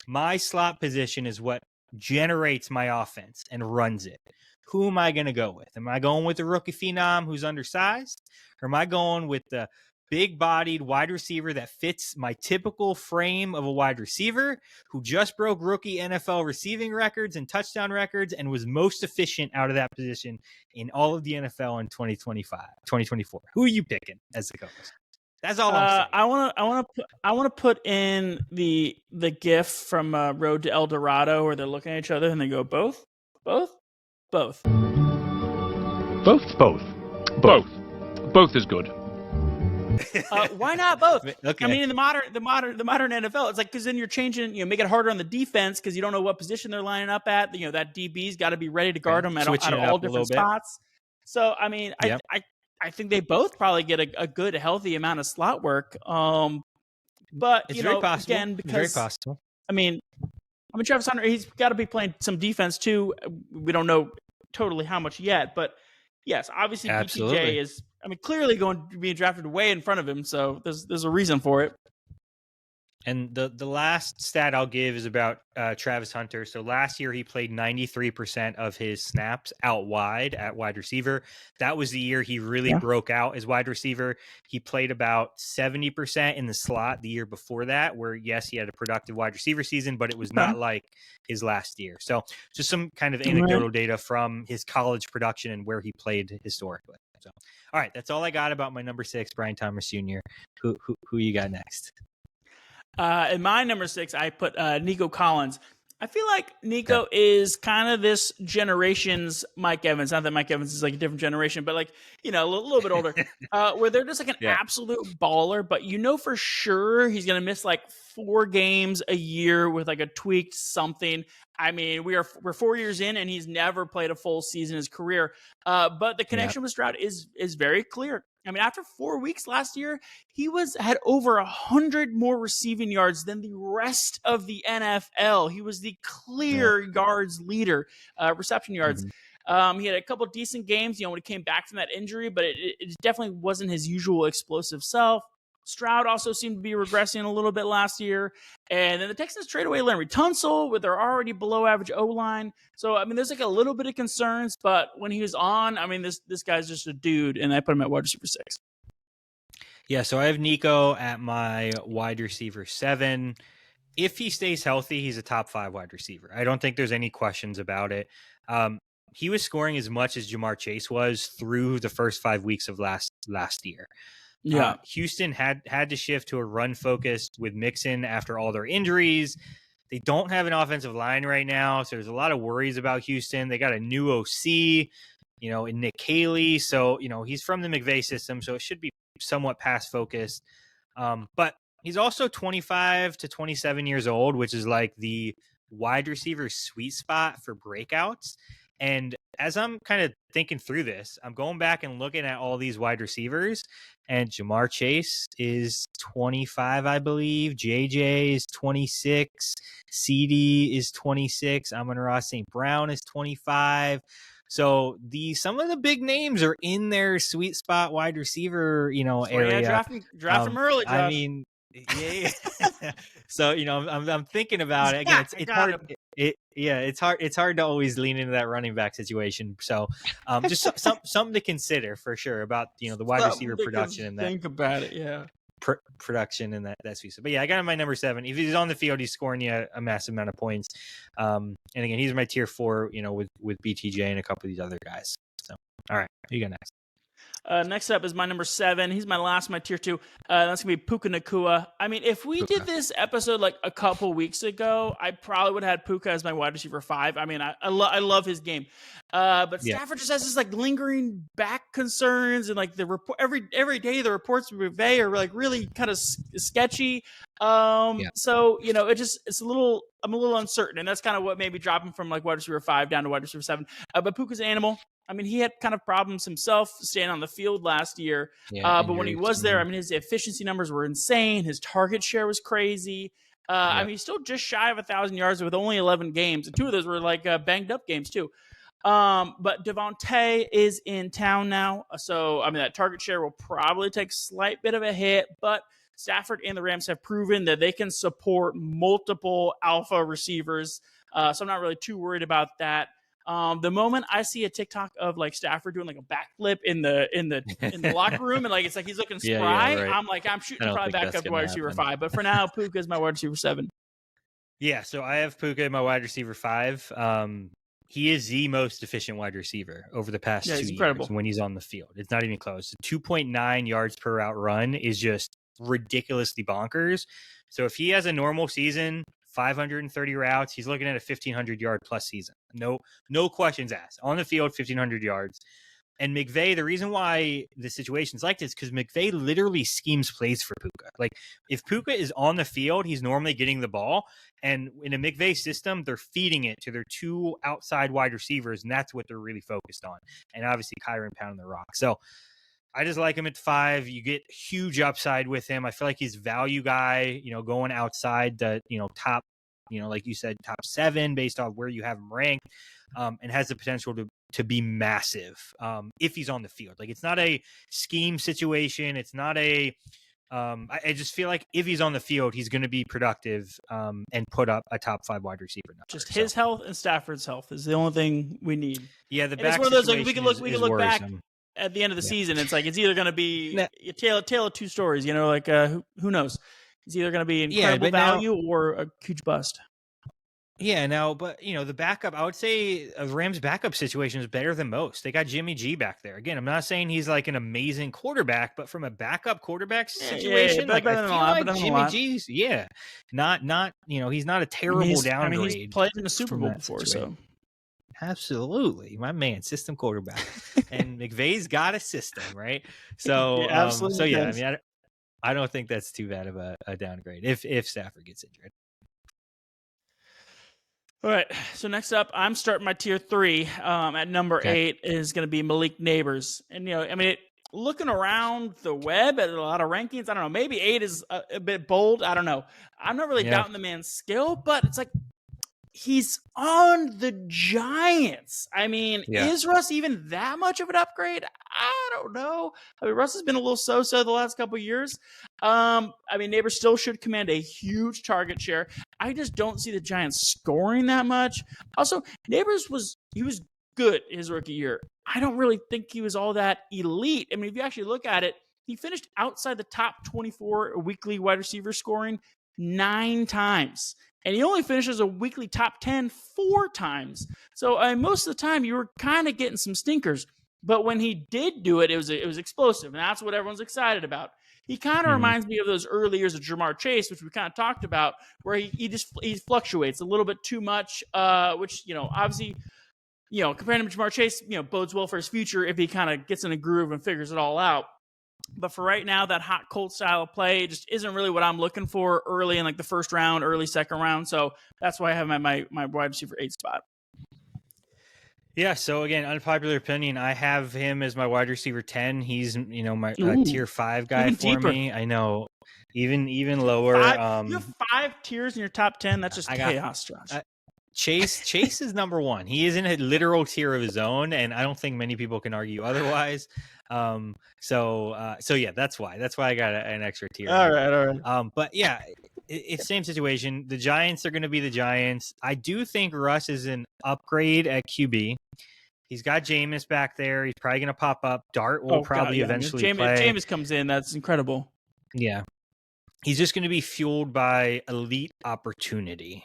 Speaker 2: my slot position is what generates my offense and runs it, who am I going to go with? Am I going with the rookie phenom who's undersized? Or am I going with the big-bodied wide receiver that fits my typical frame of a wide receiver who just broke rookie NFL receiving records and touchdown records and was most efficient out of that position in all of the NFL in 2024? Who are you picking as the coach? That's all I'm saying.
Speaker 3: I want to put in the GIF from Road to El Dorado where they're looking at each other and they go both. Both is good. Why not both? Okay. I mean, in the modern NFL, it's like, because then you're changing, make it harder on the defense because you don't know what position they're lining up at. That DB's got to be ready to guard them at all different spots. So, I mean, yep. I think they both probably get a good, healthy amount of slot work. But
Speaker 2: it's very possible.
Speaker 3: Again, because
Speaker 2: it's very possible.
Speaker 3: I mean, Travis Hunter, he's got to be playing some defense too. We don't know totally how much yet, but yes, obviously BTJ is, clearly going to be drafted way in front of him. So there's a reason for it.
Speaker 2: And the last stat I'll give is about Travis Hunter. So last year he played 93% of his snaps out wide at wide receiver. That was the year he really broke out as wide receiver. He played about 70% in the slot the year before that, where, yes, he had a productive wide receiver season, but it was not like his last year. So just some kind of anecdotal data from his college production and where he played historically. So, all right, that's all I got about my number 6, Brian Thomas Jr. Who you got next?
Speaker 3: In my number 6, I put Nico Collins. I feel like Nico is kind of this generation's Mike Evans. Not that Mike Evans is like a different generation, but like, a little bit older, where they're just like an absolute baller, but for sure he's going to miss like 4 games a year with like a tweaked something. I mean, we're 4 years in and he's never played a full season in his career. But the connection with Stroud is very clear. I mean, after 4 weeks last year, he had over 100 more receiving yards than the rest of the NFL. He was the clear yards leader, reception yards. Mm-hmm. He had a couple decent games, when he came back from that injury, but it definitely wasn't his usual explosive self. Stroud also seemed to be regressing a little bit last year. And then the Texans trade away Larry Tunsil with their already below average O-line. So, there's like a little bit of concerns, but when he was on, this guy's just a dude, and I put him at wide receiver 6.
Speaker 2: Yeah, so I have Nico at my wide receiver 7. If he stays healthy, he's a top 5 wide receiver. I don't think there's any questions about it. He was scoring as much as Jamar Chase was through the first 5 weeks of last year. Yeah, Houston had to shift to a run focus with Mixon after all their injuries. They don't have an offensive line right now, so there's a lot of worries about Houston. They got a new OC, in Nick Caley. So, he's from the McVay system, so it should be somewhat pass focused. But he's also 25 to 27 years old, which is like the wide receiver sweet spot for breakouts. And as I'm kind of thinking through this, I'm going back and looking at all these wide receivers, and Jamar Chase is 25, I believe. JJ is 26. CeeDee is 26. Amon-Ra St. Brown is 25. So some of the big names are in their sweet spot wide receiver, area.
Speaker 3: Yeah, draft him early, Josh.
Speaker 2: Yeah. So, I'm thinking about it again. It's hard. It's hard to always lean into that running back situation. So, just something to consider for sure about the wide receiver production and that.
Speaker 3: Think about it, yeah.
Speaker 2: Production and that sweet. But yeah, I got him my number 7. If he's on the field, he's scoring you a massive amount of points. And again, he's my tier 4. With BTJ and a couple of these other guys. So, all right, who you got next?
Speaker 3: Next up is my number 7. He's my tier 2. That's going to be Puka Nacua. I mean, if we did this episode like a couple weeks ago, I probably would have had Puka as my wide receiver 5. I mean, I love his game. But Stafford just has this like lingering back concerns, and like the report every day the reports from McVay are like really kind of sketchy. So it's a little, I'm a little uncertain, and that's kind of what made me drop him from like wide receiver 5 down to wide receiver 7. But Puka's an animal. I mean, he had kind of problems himself staying on the field last year. But when he was there, I mean, his efficiency numbers were insane. His target share was crazy. I mean, he's still just shy of 1,000 yards with only 11 games. And 2 of those were like banged up games too. But Devontae is in town now. So, I mean, that target share will probably take a slight bit of a hit. But Stafford and the Rams have proven that they can support multiple alpha receivers. So I'm not really too worried about that. The moment I see a TikTok of like Stafford doing like a backflip in the locker room, and like it's like he's looking spry, right. I'm like, I'm shooting probably back up to wide receiver 5. But for now, Puka is my wide receiver 7.
Speaker 2: Yeah, so I have Puka in my wide receiver 5. He is the most efficient wide receiver over the past 2 years when he's on the field. It's not even close. 2.9 yards per route run is just ridiculously bonkers. So if he has a normal season, 530 routes, he's looking at a 1,500 yard plus season. No questions asked. On the field, 1,500 yards. And McVay, the reason why the situation's like this is because McVay literally schemes plays for Puka. Like, if Puka is on the field, he's normally getting the ball. And in a McVay system, they're feeding it to their 2 outside wide receivers, and that's what they're really focused on. And obviously, Kyron pounding the rock. So I just like him at 5. You get huge upside with him. I feel like he's value guy, going outside the, top, like you said, top 7 based on where you have him ranked, and has the potential to be massive if he's on the field. Like, it's not a scheme situation. It's not a I just feel like if he's on the field, he's going to be productive and put up a top 5 wide receiver number.
Speaker 3: Just his health and Stafford's health is the only thing we need.
Speaker 2: Yeah, the
Speaker 3: and
Speaker 2: back
Speaker 3: it's one of those like we can look back
Speaker 2: worrisome.
Speaker 3: At the end of the season. It's like it's either going to be a tale of 2 stories. Like who knows? It's either going to be incredible value or a huge bust.
Speaker 2: Yeah, but the backup, I would say a Rams backup situation is better than most. They got Jimmy G back there. Again, I'm not saying he's like an amazing quarterback, but from a backup quarterback situation, I feel like Jimmy G's, not he's not a terrible downgrade.
Speaker 3: I mean, he's played in the Super Bowl before, so
Speaker 2: absolutely, my man, system quarterback, and McVay's got a system, right? So,
Speaker 3: absolutely.
Speaker 2: I mean, I don't think that's too bad of a downgrade if Stafford gets injured.
Speaker 3: All right, so next up, I'm starting my tier 3. At number 8 is going to be Malik Nabers. And, looking around the web at a lot of rankings, I don't know, maybe 8 is a bit bold. I don't know. I'm not really doubting the man's skill, but it's like he's on the Giants. I mean, is Russ even that much of an upgrade? I don't know. I mean, Russ has been a little so-so the last couple of years. I mean, Nabers still should command a huge target share. I just don't see the Giants scoring that much. Also, Nabers was good his rookie year. I don't really think he was all that elite. I mean, if you actually look at it, he finished outside the top 24 weekly wide receiver scoring 9 times. And he only finishes a weekly top 10 4 times. So most of the time, you were kind of getting some stinkers. But when he did do it, it was explosive. And that's what everyone's excited about. He kind of reminds me of those early years of Jamar Chase, which we kind of talked about, where he fluctuates a little bit too much, which, obviously, comparing him to Jamar Chase, bodes well for his future if he kind of gets in a groove and figures it all out. But for right now, that hot cold style of play just isn't really what I'm looking for early in like the first round, early second round. So that's why I have my wide receiver 8 spot.
Speaker 2: Yeah, so again, unpopular opinion, I have him as my wide receiver 10. He's, my tier 5 guy for deeper. Me. I know, even lower.
Speaker 3: You have 5 tiers in your top 10. That's just chaos, Josh.
Speaker 2: Chase is number 1. He is in a literal tier of his own, and I don't think many people can argue otherwise. So yeah, that's why I got an extra tier.
Speaker 3: All right.
Speaker 2: But yeah, it's same situation. The Giants are going to be the Giants. I do think Russ is an upgrade at QB. He's got Jameis back there. He's probably going to pop up. Dart will probably eventually play.
Speaker 3: If Jameis comes in, that's incredible.
Speaker 2: Yeah. He's just going to be fueled by elite opportunity.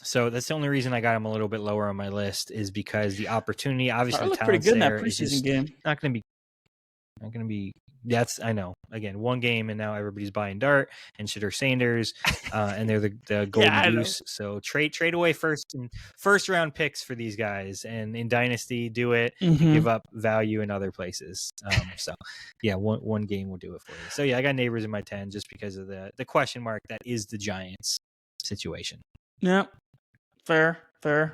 Speaker 2: So that's the only reason I got him a little bit lower on my list is because the opportunity, obviously, the
Speaker 3: looked pretty
Speaker 2: talent's
Speaker 3: good in that
Speaker 2: there. It's
Speaker 3: preseason
Speaker 2: just
Speaker 3: game.
Speaker 2: not going to be. That's, I know. Again, one game, and now everybody's buying Dart and Shadur Sanders, and they're the golden goose. So trade away first round picks for these guys, and in Dynasty, do it. And give up value in other places. So yeah, one game will do it for you. So yeah, I got Nabers in my 10 just because of the question mark that is the Giants situation.
Speaker 3: Yeah, fair.
Speaker 2: Right,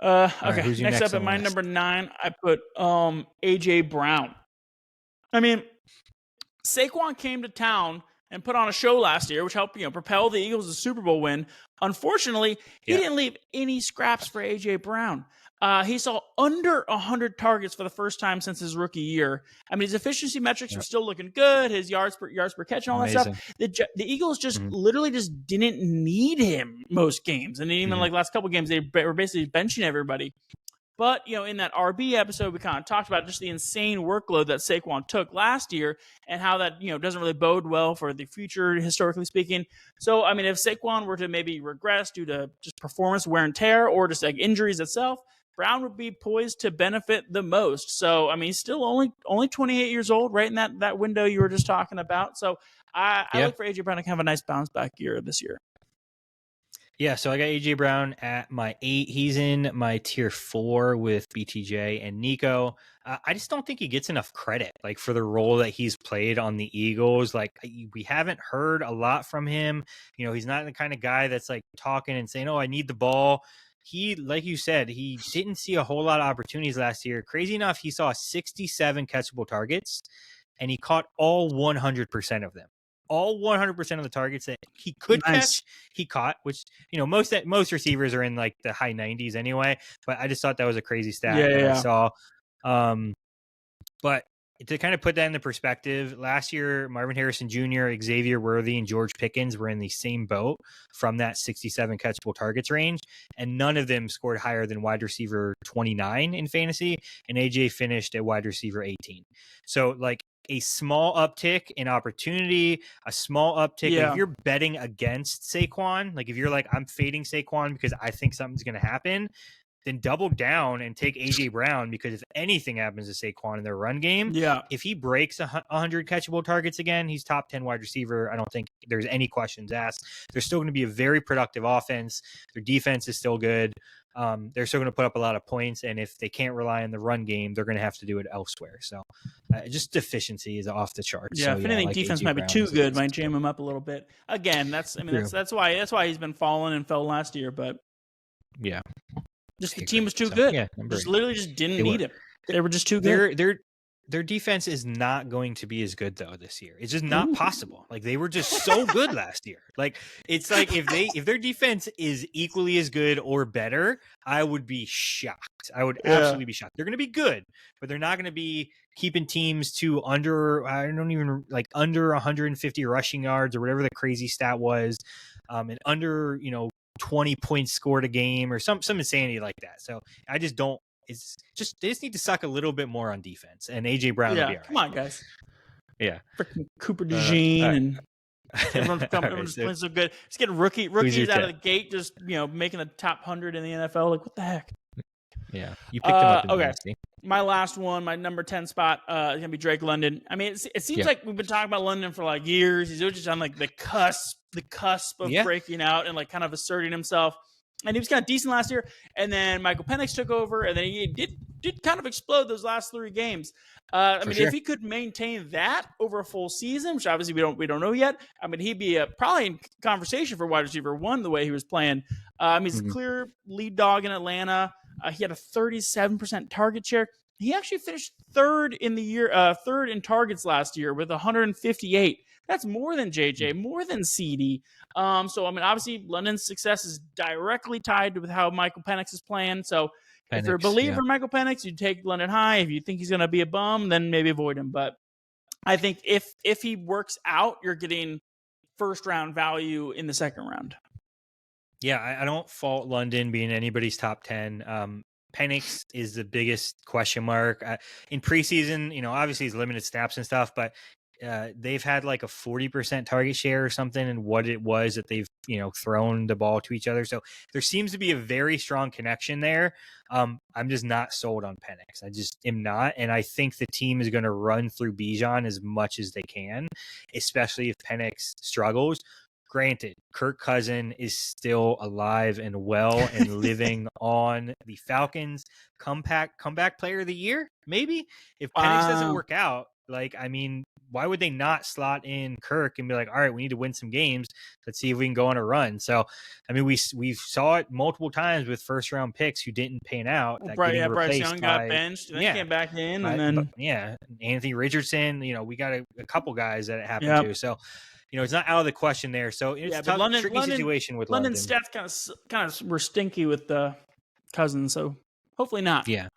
Speaker 3: Okay, next up at my number 9, I put AJ Brown. I mean, Saquon came to town and put on a show last year, which helped propel the Eagles to Super Bowl win. Unfortunately, he didn't leave any scraps for AJ Brown. He saw under 100 targets for the first time since his rookie year. I mean, his efficiency metrics were still looking good. His yards per catch and all that stuff. The Eagles just literally just didn't need him most games, and even like last couple games, they were basically benching everybody. But, in that RB episode, we kind of talked about just the insane workload that Saquon took last year and how that, doesn't really bode well for the future, historically speaking. So, I mean, if Saquon were to maybe regress due to just performance wear and tear or just like injuries itself, Brown would be poised to benefit the most. So, I mean, he's still only 28 years old, right in that window you were just talking about. So, I look for AJ Brown to have a nice bounce back year this year.
Speaker 2: Yeah, so I got AJ Brown at my 8. He's in my tier 4 with BTJ and Nico. I just don't think he gets enough credit, like for the role that he's played on the Eagles. Like we haven't heard a lot from him. He's not the kind of guy that's like talking and saying, "Oh, I need the ball." He, like you said, he didn't see a whole lot of opportunities last year. Crazy enough, he saw 67 catchable targets, and he caught all 100% of them. All 100% of the targets that he could catch, he caught, which, most receivers are in like the high 90s anyway, but I just thought that was a crazy stat that I saw. But to kind of put that into perspective, last year, Marvin Harrison Jr., Xavier Worthy, and George Pickens were in the same boat from that 67 catchable targets range, and none of them scored higher than wide receiver 29 in fantasy, and AJ finished at wide receiver 18. So, like, a small uptick in opportunity, a small uptick. Like if you're betting against Saquon, like if you're like, I'm fading Saquon because I think something's going to happen, then double down and take AJ Brown, because if anything happens to Saquon in their run game, if he breaks 100 catchable targets again, he's top 10 wide receiver. I don't think there's any questions asked. They're still going to be a very productive offense. Their defense is still good. They're still going to put up a lot of points, and if they can't rely on the run game, they're going to have to do it elsewhere. So just deficiency is off the charts.
Speaker 3: Yeah,
Speaker 2: so,
Speaker 3: if anything,
Speaker 2: like
Speaker 3: defense might be too good, might jam him up a little bit. Again, that's why he's been falling and fell last year. But just the team was too good. Just literally just didn't need him. They were just too good.
Speaker 2: Their defense is not going to be as good though this year. It's just not possible. Like they were just so good last year. Like it's like if their defense is equally as good or better, I would be shocked. I would absolutely be shocked. They're going to be good, but they're not going to be keeping teams to under 150 rushing yards or whatever the crazy stat was, and under 20 points scored a game or some insanity like that. So I just don't. It's just they just need to suck a little bit more on defense, and AJ Brown will be all right.
Speaker 3: Come on, guys.
Speaker 2: Yeah,
Speaker 3: freaking Cooper DeJean and everyone's playing so good. Just getting rookies out of the gate, just making the top 100 in the NFL. Like what the heck?
Speaker 2: Yeah, you picked him up. In
Speaker 3: okay, my last one, my number 10 spot is gonna be Drake London. I mean, it seems like we've been talking about London for like years. He's just on like the cusp of breaking out and like kind of asserting himself. And he was kind of decent last year, and then Michael Penix took over, and then he did kind of explode those last 3 games. If he could maintain that over a full season, which obviously we don't know yet, I mean, he'd be probably in conversation for wide receiver 1 the way he was playing. He's a clear lead dog in Atlanta. He had a 37% target share. He actually finished third in the year, third in targets last year with 158. That's more than JJ, more than CeeDee. Obviously, London's success is directly tied with how Michael Penix is playing. So, if you're a believer in Michael Penix, you take London high. If you think he's going to be a bum, then maybe avoid him. But I think if he works out, you're getting first-round value in the second round.
Speaker 2: Yeah, I don't fault London being anybody's top 10. Penix is the biggest question mark. In preseason, obviously he's limited snaps and stuff, but they've had like a 40% target share or something, and what it was that they've thrown the ball to each other. So there seems to be a very strong connection there. I'm just not sold on Penix. I just am not, and I think the team is going to run through Bijan as much as they can, especially if Penix struggles. Granted, Kirk Cousins is still alive and well and living on the Falcons. Comeback player of the year, maybe. If Penix doesn't work out, why would they not slot in Kirk and be like, all right, we need to win some games. Let's see if we can go on a run. So, we saw it multiple times with first round picks who didn't pan out.
Speaker 3: Bryce Young got benched, and then came back in, and then
Speaker 2: Anthony Richardson. We got a couple guys that it happened to. So, it's not out of the question there. So it's a tough, tricky situation with London.
Speaker 3: London's stats kind of were stinky with the Cousins, so hopefully not.
Speaker 2: Yeah.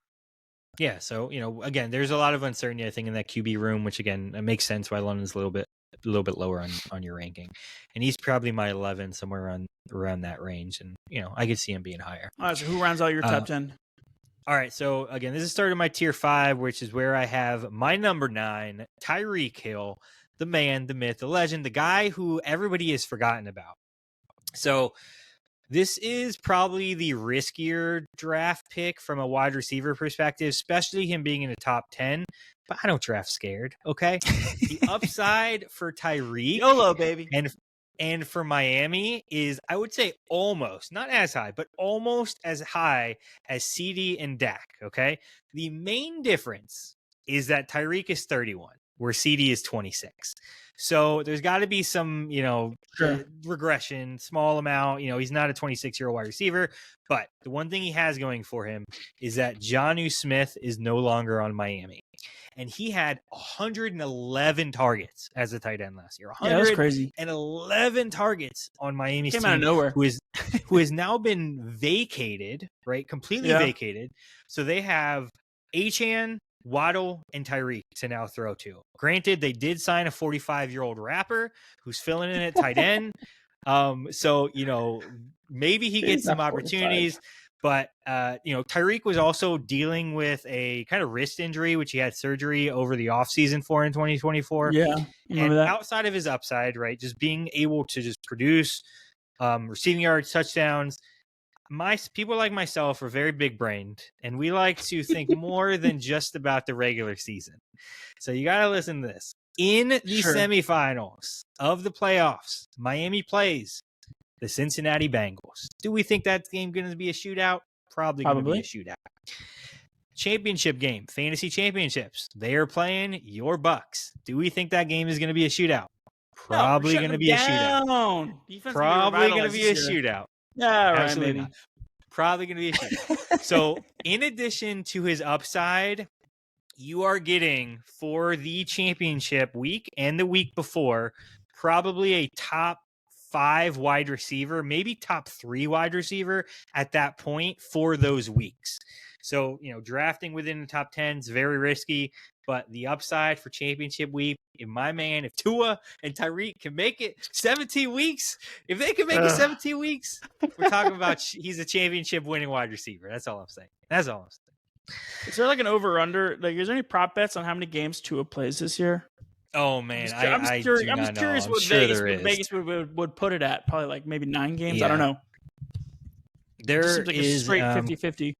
Speaker 2: So, again, there's a lot of uncertainty, I think, in that QB room, which, again, it makes sense why London's a little bit lower on your ranking. And he's probably my 11, somewhere around that range. And, I could see him being higher.
Speaker 3: All right, so who rounds out your top 10?
Speaker 2: All right, so, again, this is starting my tier 5, which is where I have my number 9, Tyreek Hill, the man, the myth, the legend, the guy who everybody has forgotten about. So this is probably the riskier draft pick from a wide receiver perspective, especially him being in the top 10. But I don't draft scared, okay? The upside for Tyreek,
Speaker 3: YOLO, baby,
Speaker 2: and for Miami is, I would say, almost, not as high, but almost as high as CeeDee and Dak, okay? The main difference is that Tyreek is 31. Where CeeDee is 26. So there's got to be some, regression, small amount. He's not a 26-year-old wide receiver. But the one thing he has going for him is that Jonnu Smith is no longer on Miami. And he had 111 targets as a tight end last year.
Speaker 3: Yeah, that's crazy.
Speaker 2: 111 targets on Miami's team.
Speaker 3: Came out of nowhere.
Speaker 2: Who has now been vacated, right? Completely vacated. So they have Achane, Waddle, and Tyreek to now throw to. Granted, they did sign a 45-year-old rapper who's filling in at tight end. So, maybe he gets some opportunities. 45. But, Tyreek was also dealing with a kind of wrist injury, which he had surgery over the offseason for in 2024.
Speaker 3: Yeah.
Speaker 2: And outside of his upside, right, just being able to just produce receiving yards, touchdowns, people like myself are very big brained, and we like to think more than just about the regular season. So you got to listen to this. In the semifinals of the playoffs, Miami plays the Cincinnati Bengals. Do we think that game going to be a shootout? Probably going to be a shootout. Championship game, fantasy championships. They are playing your Bucks. Do we think that game is going to be a shootout? Probably going to be a shootout. Probably going to be a shootout.
Speaker 3: Yeah, right,
Speaker 2: absolutely not. Probably going to be a shootout. So, in addition to his upside, you are getting for the championship week and the week before probably a top 5 wide receiver, maybe top 3 wide receiver at that point for those weeks. So, drafting within the top 10 is very risky, but the upside for championship week, if Tua and Tyreek can make it 17 weeks, if they can make it 17 weeks, we're talking about he's a championship winning wide receiver. That's all I'm saying. Is
Speaker 3: there like an over-under? Like, is there any prop bets on how many games Tua plays this year?
Speaker 2: Oh, man.
Speaker 3: I'm just curious what Vegas would put it at. Probably like maybe 9 games. Yeah. I don't know.
Speaker 2: There
Speaker 3: like
Speaker 2: is
Speaker 3: a straight 50-50.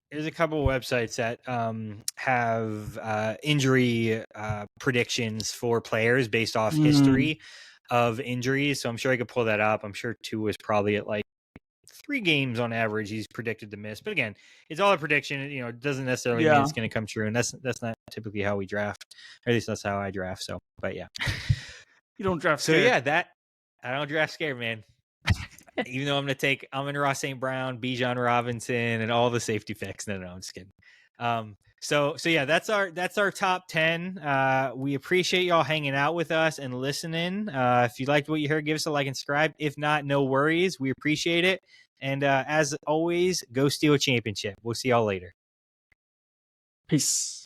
Speaker 2: There's a couple of websites that have injury predictions for players based off history of injuries. So I'm sure I could pull that up. I'm sure Tua is probably at like 3 games on average he's predicted to miss. But again, it's all a prediction. It doesn't necessarily mean it's going to come true. And that's not typically how we draft. Or at least that's how I draft. So, but yeah.
Speaker 3: You don't draft scared.
Speaker 2: So yeah, I don't draft scared, man. Even though I'm going to take Amon-Ra St. Brown, Bijan Robinson, and all the safety picks. No, I'm just kidding. So yeah, that's our top 10. We appreciate y'all hanging out with us and listening. If you liked what you heard, give us a like and subscribe. If not, no worries. We appreciate it. And as always, go steal a championship. We'll see y'all later.
Speaker 3: Peace.